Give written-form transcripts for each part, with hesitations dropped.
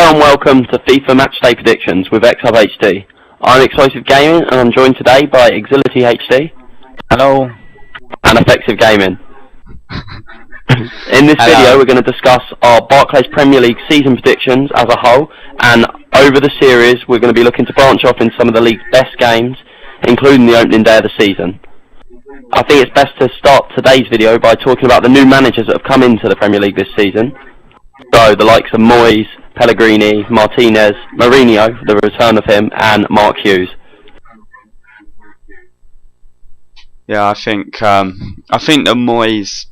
Hello and welcome to FIFA Matchday Predictions with XHubHD. I'm Explosive Gaming and I'm joined today by XHubHD. Hello. And Effective Gaming. In this video we're going to discuss our Barclays Premier League season predictions as a whole, and over the series we're going to be looking to branch off in some of the league's best games, including the opening day of the season. I think it's best to start today's video by talking about the new managers that have come into the Premier League this season. So the likes of Moyes, Pellegrini, Martinez, Mourinho, the return of him, and Mark Hughes. Yeah, I think the Moyes,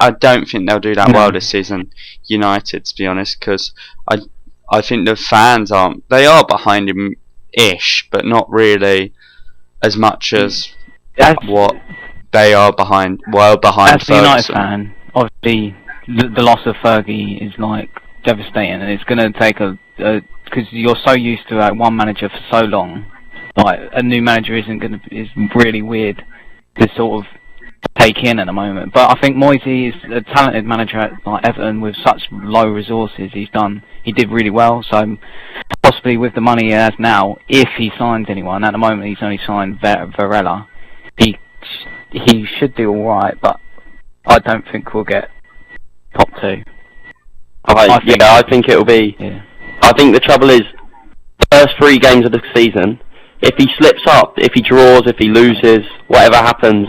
I don't think they'll do that well this season, United, to be honest, because I think the fans they are behind him-ish, but not really as much as what they are behind As Ferguson. a United fan, obviously the loss of Fergie is like devastating, and it's going to take because you're so used to one manager for so long. Like a new manager is really weird to sort of take in at the moment. But I think Moyes is a talented manager at Everton with such low resources. He did really well. So possibly with the money he has now, if he signs anyone, at the moment he's only signed Varela. He should do all right, but I don't think we'll get top two. I think it'll be. Yeah. I think the trouble is, first 3 games of the season, if he slips up, if he draws, if he loses, whatever happens,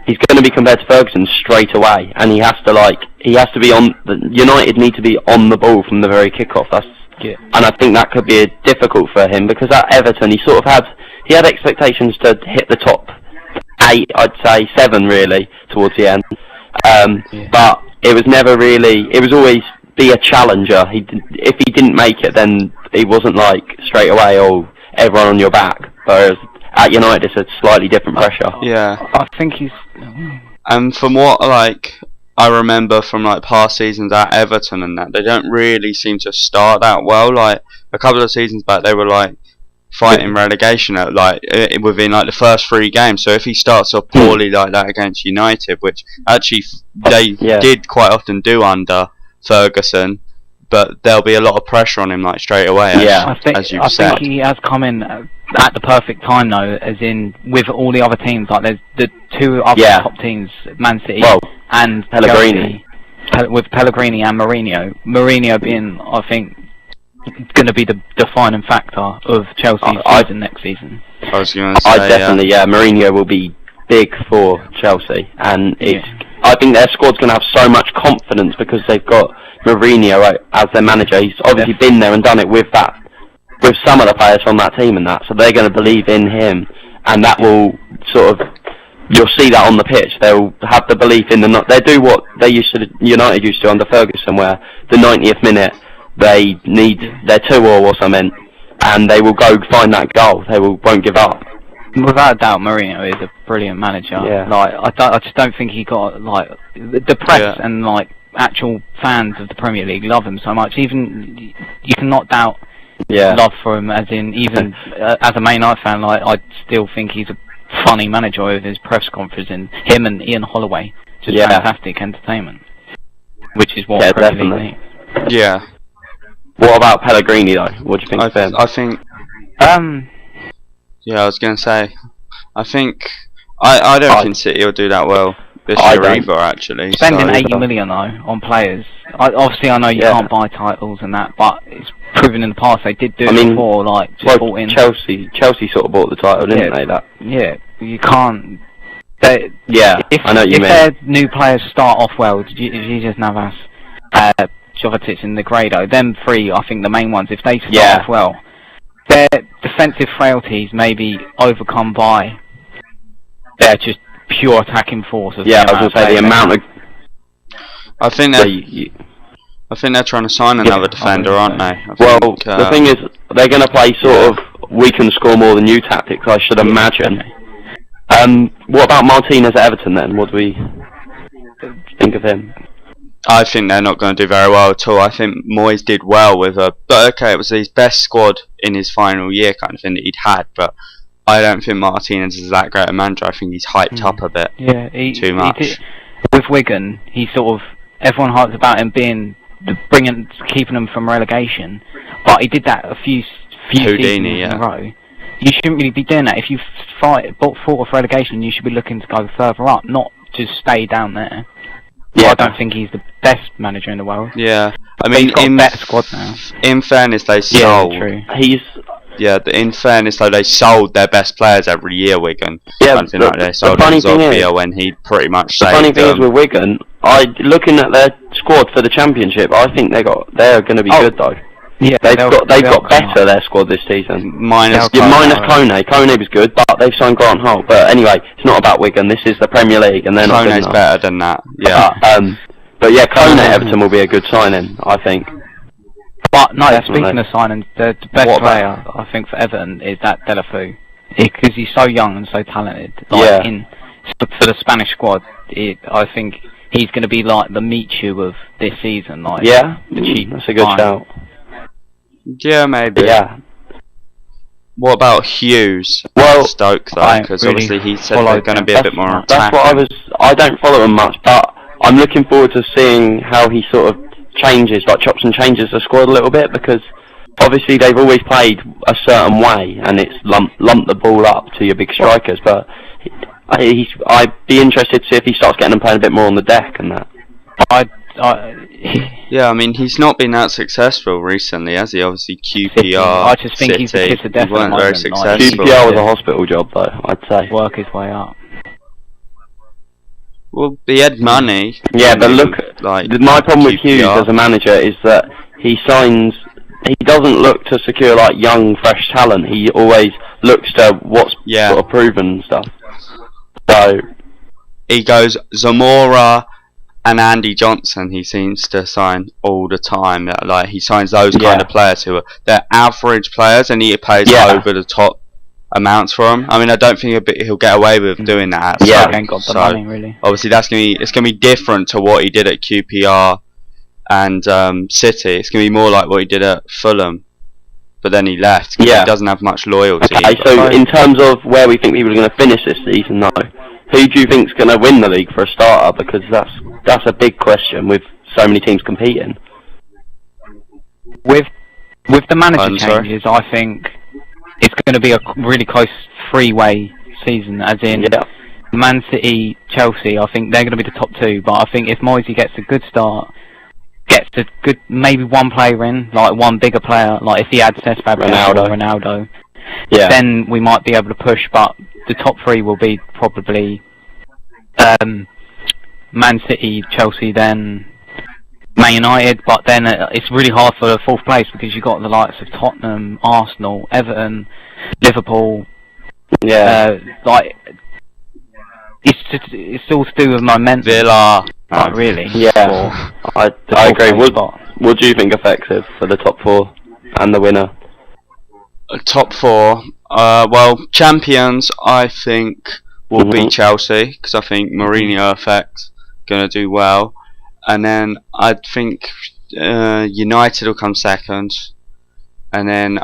he's going to be compared to Ferguson straight away, and he has to be on. United need to be on the ball from the very kickoff. And I think that could be difficult for him because at Everton he had expectations to hit the top 8, I'd say 7 really towards the end. But it was never really. It was always be a challenger. If he didn't make it, then he wasn't like straight away everyone on your back. Whereas at United, it's a slightly different pressure. Yeah, I think he's. And from what I remember from past seasons at Everton and that, they don't really seem to start out well. Like a couple of seasons back, they were fighting relegation at within the first 3 games. So if he starts off poorly like that against United, which actually they did quite often do under Ferguson, but there'll be a lot of pressure on him straight away. I think he has come in at the perfect time though, as in with all the other teams. There's the 2 other top teams, Man City and Pellegrini, with Pellegrini and Mourinho. Mourinho being, I think, going to be the defining factor of Chelsea's season next season. I was going to say, Mourinho will be big for Chelsea, and I think their squad's going to have so much confidence because they've got Mourinho as their manager. He's obviously been there and done it with some of the players on that team and that, so they're going to believe in him, and that will you'll see that on the pitch. They'll have the belief in they do what United used to under Ferguson, where the 90th minute they need their 2-2 or something, and they will go find that goal. They won't give up. Without a doubt, Mourinho is a brilliant manager. Yeah. I just don't think he got the press and actual fans of the Premier League love him so much. Even you cannot doubt love for him. As in, even as a Man United fan, I still think he's a funny manager with his press conference, and him and Ian Holloway, just fantastic entertainment, which is what Premier League needs. Yeah. What about Pellegrini though? What do you think of him? I think. Yeah, I was going to say, I think I don't think City will do that well this year either. Actually, spending 80 million though on players. Obviously, I know you can't buy titles and that, but it's proven in the past they did do it before. Bought in. Chelsea sort of bought the title, didn't they? Yeah, you can't. I know what you mean. If their new players start off well, Jesus Navas, Jovetic and Negredo, them 3, I think the main ones. If they start off well, their defensive frailties may be overcome by their just pure attacking force. I was going to say the amount of. I think they're trying to sign another defender, aren't they? The thing is, they're going to play sort of we can score more than you tactics, I should imagine. What about Martinez at Everton then? What do we think of him? I think they're not going to do very well at all. I think Moyes did well with but it was his best squad in his final year kind of thing that he'd had, but I don't think Martinez is that great a manager. I think he's hyped up a bit too much. With Wigan, he everyone hyped about him being keeping them from relegation. But he did that a few seasons in a row. You shouldn't really be doing that. If you thought of relegation, you should be looking to go further up, not just stay down there. Yeah. I don't think he's the best manager in the world. Yeah, I mean, he's got a better squad now. In fairness, they sold. In fairness, though, they sold their best players every year. Wigan. Yeah, they sold Zobia when he pretty much saved them. The funny thing is with Wigan, looking at their squad for the Championship, I think they're going to be good though. Yeah, they've got better their squad this season. Minus Kone. Kone was good, but they've signed Grant Holt. But anyway, it's not about Wigan. This is the Premier League, and they're not good enough. Kone's better than that. Yeah. But yeah, Kone at Everton will be a good signing, I think. But no, speaking of signings, the best player I think for Everton is that Deulofeu, because he's so young and so talented. For the Spanish squad, I think he's going to be like the Michu of this season. That's a good shout. Yeah, maybe. Yeah. What about Hughes? Stoke though, because obviously he said they're going to be a bit more attacking. That's what I don't follow him much, but I'm looking forward to seeing how he sort of changes, chops and changes the squad a little bit, because obviously they've always played a certain way, and it's lumped the ball up to your big strikers. But I'd be interested to see if he starts getting them playing a bit more on the deck and that. Yeah, I mean, he's not been that successful recently, has he? Obviously, QPR, I just think he's the kiss of death. He weren't very successful. QPR was a hospital job, though, I'd say. Work his way up. Well, he had money. Yeah, but look, my problem with Hughes as a manager is that he doesn't look to secure young, fresh talent. He always looks to what's sort of proven and stuff. So he goes Zamora and Andy Johnson. He seems to sign all the time. He signs those kind of players who they're average players, and he pays over the top amounts for them. I mean, I don't think he'll get away with doing that. He ain't got the money, really. Obviously, it's gonna be different to what he did at QPR and City. It's gonna be more like what he did at Fulham, but then he left. He doesn't have much loyalty. Okay, so in terms of where we think people are going to finish this season, though, who do you think's going to win the league for a starter? Because that's a big question with so many teams competing. With the manager changes, I think it's going to be a really close three-way season, as in Man City, Chelsea. I think they're going to be the top two, but I think if Moisey gets a good start, maybe one player in, one bigger player, if he adds Ronaldo, then we might be able to push, but the top three will be probably Man City, Chelsea, then Man United, but then it's really hard for the fourth place because you've got the likes of Tottenham, Arsenal, Everton, Liverpool. Yeah. It's all to do with momentum. Villa. Really. Yeah. I agree. What do you think effective for the top four and the winner? Top four. Champions, I think, will be Chelsea, because I think Mourinho effect going to do well. And then I think United will come second, and then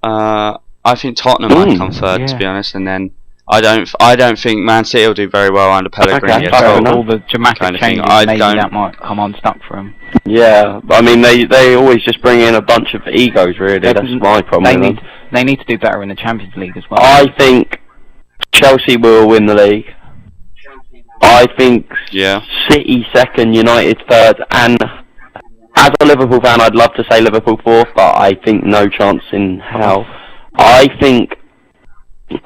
I think Tottenham might come third, to be honest. And then I don't think Man City will do very well under Pellegrini. All the dramatic changes, maybe that might come unstuck for them. Yeah, I mean they always just bring in a bunch of egos. Really, that's my problem. They need to do better in the Champions League as well. I think Chelsea will win the league. I think City second, United third, and as a Liverpool fan, I'd love to say Liverpool fourth, but I think no chance in hell. I think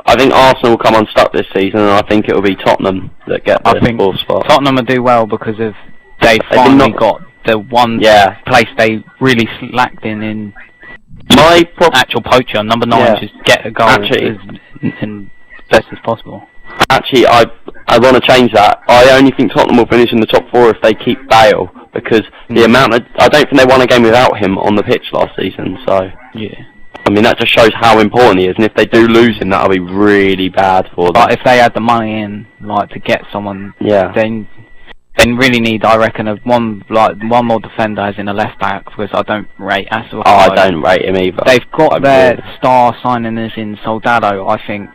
Arsenal will come unstuck this season, and I think it will be Tottenham that get the fourth spot. Tottenham will do well because they finally got the one place they really slacked in actual poacher, number 9, just get a goal as best as possible. Actually, I want to change that. I only think Tottenham will finish in the top 4 if they keep Bale, because the amount of, I don't think they won a game without him on the pitch last season. So I mean, that just shows how important he is. And if they do lose him, that'll be really bad for them. But if they had the money in, to get someone, then really need, I reckon, one more defender as in a left back, because I don't rate Asuaku. I don't rate him either. They've got their star signing as in Soldado, I think,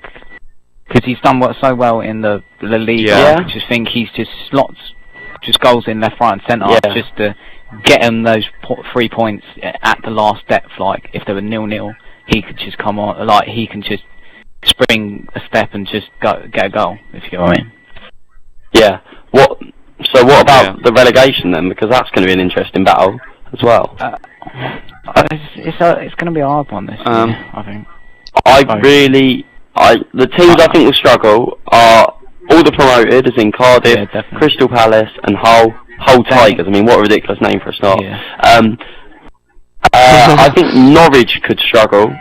because he's done so well in the Liga. I just think he's just slots just goals in left, right, and centre, just to get them those 3 points at the last depth. Like if they were 0-0, he could just come on, like he can just spring a step and just get a goal. If you know what I mean. Yeah. So what about the relegation then? Because that's going to be an interesting battle as well. It's going to be a hard one this year, I think. The teams I think will struggle are all the promoted, as in Cardiff, Crystal Palace, and Hull Tigers. I mean, what a ridiculous name for a start. Yeah. I think Norwich could struggle.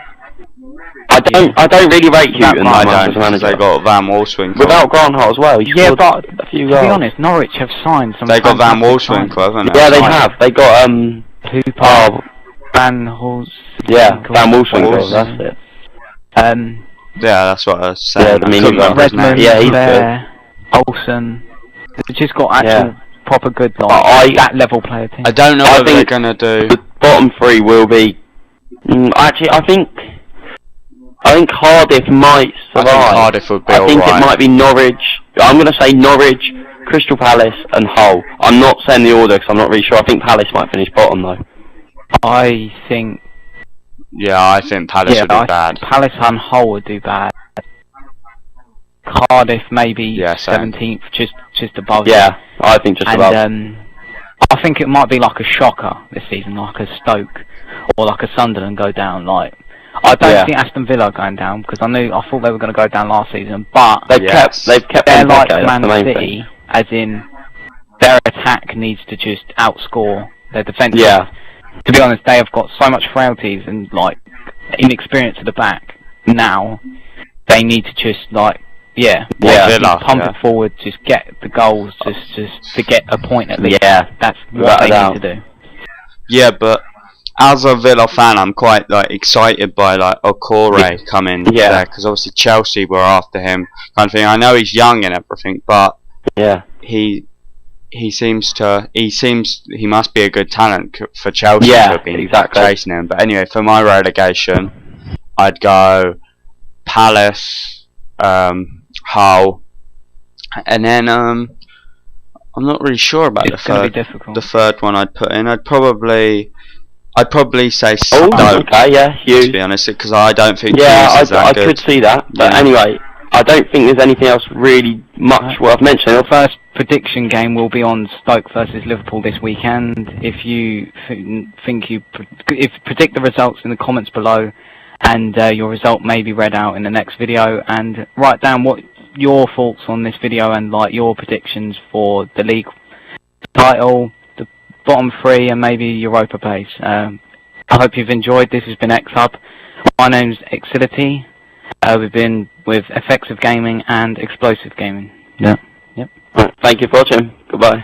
I don't really rate Houghton as a manager. They got Van Wolfswinkel without Grant Hart as well. But a few goals. To be honest, Norwich have signed some. They got Van Wolfswinkel, haven't they? Yeah, they have. They got Van Wolfswinkel. Yeah, Van Wolfswinkel. That's it. Yeah, that's what I was saying. Yeah, Redmond, he's good. Olsen. They've just got actual proper good that level player team. I don't know what they're gonna do. The bottom three will be. Actually, I think Cardiff might survive. I think Cardiff would be I think it might be Norwich. I'm going to say Norwich, Crystal Palace, and Hull. I'm not saying the order because I'm not really sure. I think Palace might finish bottom though. I think Palace would do bad. Palace and Hull would do bad. Cardiff maybe 17th, just above. Yeah, I think just above. And I think it might be like a shocker this season, like a Stoke or like a Sunderland go down. Like I don't think Aston Villa are going down because I thought they were going to go down last season, but they've kept they're like Man City, as in their attack needs to just outscore their defence. Yeah. To be honest, they have got so much frailties and like inexperience at the back. Now they need to just pump it forward, just get the goals, just to get a point at least. Yeah, that's what they need to do. Yeah, but as a Villa fan, I'm quite excited by Okore coming there because obviously Chelsea were after him, kind of thing. I know he's young and everything, but he must be a good talent for Chelsea to have been chasing him. But anyway, for my relegation, I'd go Palace, Hull, and then I'm not really sure about the third one I'd put in. I'd probably say Stoke. Huge. To be honest, because I don't think I could see that. But anyway, I don't think there's anything else really much worth mentioning. The first prediction game will be on Stoke versus Liverpool this weekend. If you predict the results in the comments below, and your result may be read out in the next video, and write down what your thoughts on this video and your predictions for the league title, the bottom three, and maybe Europa place. I hope you've enjoyed. This has been XHub. My name's Exility. We've been with Effective Gaming and Explosive Gaming. Right, thank you for watching. Goodbye.